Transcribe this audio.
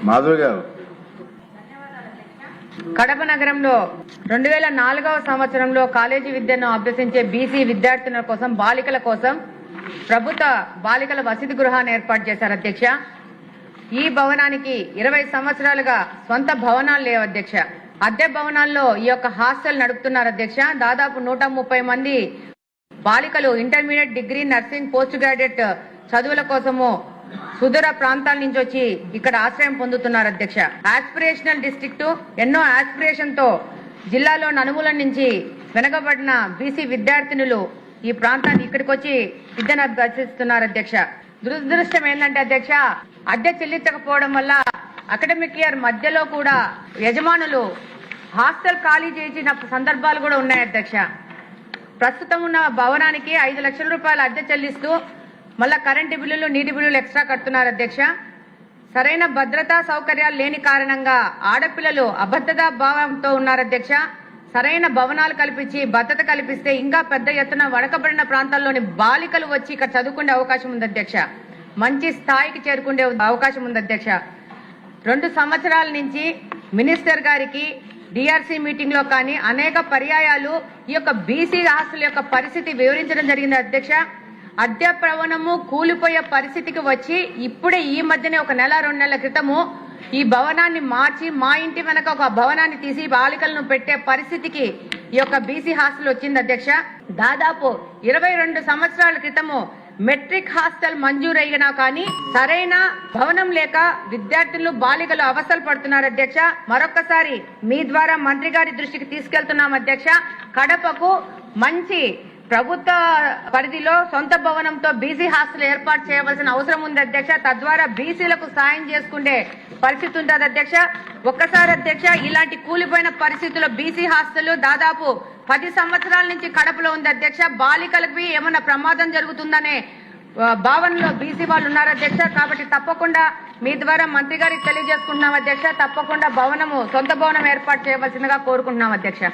మాధవ్ గారు. కడప నగరంలో 2004వ సంవత్సరంలో కాలేజీ విద్యను అభ్యసించే బీసీ విద్యార్థుల కోసం బాలికల కోసం ప్రభుత్వ బాలికల వసతి గృహాన్ని ఏర్పాటు చేశారు అధ్యక్ష. ఈ భవనానికి 20 సంవత్సరాలుగా సొంత భవనాలు లేవు అధ్యక్ష. అద్దె భవనాల్లో ఈ యొక్క హాస్టల్ నడుపుతున్నారు అధ్యక్ష. దాదాపు 130 మంది బాలికలు intermediate, degree, nursing, post graduate చదువుల కోసము సుదూర ప్రాంతాల నుంచి వచ్చి ఇక్కడ ఆశ్రయం పొందుతున్నారు అధ్యక్ష. ఆస్పిరేషనల్ డిస్ట్రిక్ట్ ఎన్నో ఆస్పిరేషన్ తో జిల్లాలో నలుమూల నుంచి వెనకబడిన బీసీ విద్యార్థినులు ఈ ప్రాంతాన్ని ఇక్కడికి వచ్చి విద్యను అభ్యసిస్తున్నారు అధ్యక్ష. దురదృష్టం ఏంటంటే అధ్యక్ష, అద్దె చెల్లించకపోవడం వల్ల అకాడమిక్ ఇయర్ మధ్యలో కూడా యజమానులు హాస్టల్ ఖాళీ చేసిన సందర్భాలు కూడా ఉన్నాయి అధ్యక్ష. ప్రస్తుతం ఉన్న భవనానికి 5 లక్షల రూపాయల అద్దె చెల్లిస్తూ మళ్ళా కరెంటు బిల్లులు, నీటి బిల్లులు ఎక్స్ట్రా కడుతున్నారు అధ్యక్ష. సరైన భద్రతా సౌకర్యాలు లేని కారణంగా ఆడపిల్లలు అభద్రతా భావంతో ఉన్నారు అధ్యక్ష. సరైన భవనాలు కల్పించి భద్రత కల్పిస్తే ఇంకా పెద్ద ఎత్తున వెనుకబడిన ప్రాంతాల్లోని బాలికలు వచ్చి ఇక్కడ చదువుకునే అవకాశం ఉంది అధ్యక్ష. మంచి స్థాయికి చేరుకునే అవకాశం ఉంది అధ్యక్ష. 2 సంవత్సరాల నుంచి మినిస్టర్ గారికి డిఆర్సీ మీటింగ్ లో కానీ అనేక పర్యాయాలు ఈ యొక్క బీసీ హాస్టల్ యొక్క పరిస్థితి వివరించడం జరిగింది అధ్యక్ష. అద్దె భవనము కూలిపోయే పరిస్థితికి వచ్చి ఇప్పుడే ఈ మధ్యనే 1 నెల 2 నెలల క్రితము ఈ భవనాన్ని మార్చి మా ఇంటి వెనక ఒక భవనాన్ని తీసి బాలికలను పెట్టే పరిస్థితికి ఈ యొక్క బీసీ హాస్టల్ వచ్చింది అధ్యక్ష. దాదాపు 22 సంవత్సరాల క్రితము మెట్రిక్ హాస్టల్ మంజూరైనా కానీ సరైన భవనం లేక విద్యార్థులు బాలికలు అవస్థలు పడుతున్నారు అధ్యక్ష. మరొకసారి మీ ద్వారా మంత్రి గారి దృష్టికి తీసుకెళ్తున్నాం అధ్యక్ష. కడపకు మంచి ప్రభుత్వ పరిధిలో సొంత భవనంతో బీసీ హాస్టల్ ఏర్పాటు చేయవలసిన అవసరం ఉంది అధ్యక్ష. తద్వారా బీసీలకు సాయం చేసుకునే పరిస్థితి ఉంటుంది అధ్యక్ష. ఒక్కసారి అధ్యక్ష, ఇలాంటి కూలిపోయిన పరిస్థితుల్లో బీసీ హాస్టల్ దాదాపు 10 సంవత్సరాల నుంచి కడపలో ఉంది అధ్యక్ష. బాలికలకి ఏమన్నా ప్రమాదం జరుగుతుందనే భావనలో బీసీ వాళ్ళు ఉన్నారు అధ్యక్ష. కాబట్టి తప్పకుండా మీ ద్వారా మంత్రి గారికి తెలియజేసుకుంటున్నాం అధ్యక్ష. తప్పకుండా సొంత భవనం ఏర్పాటు చేయవలసిందిగా కోరుకుంటున్నాం అధ్యక్ష.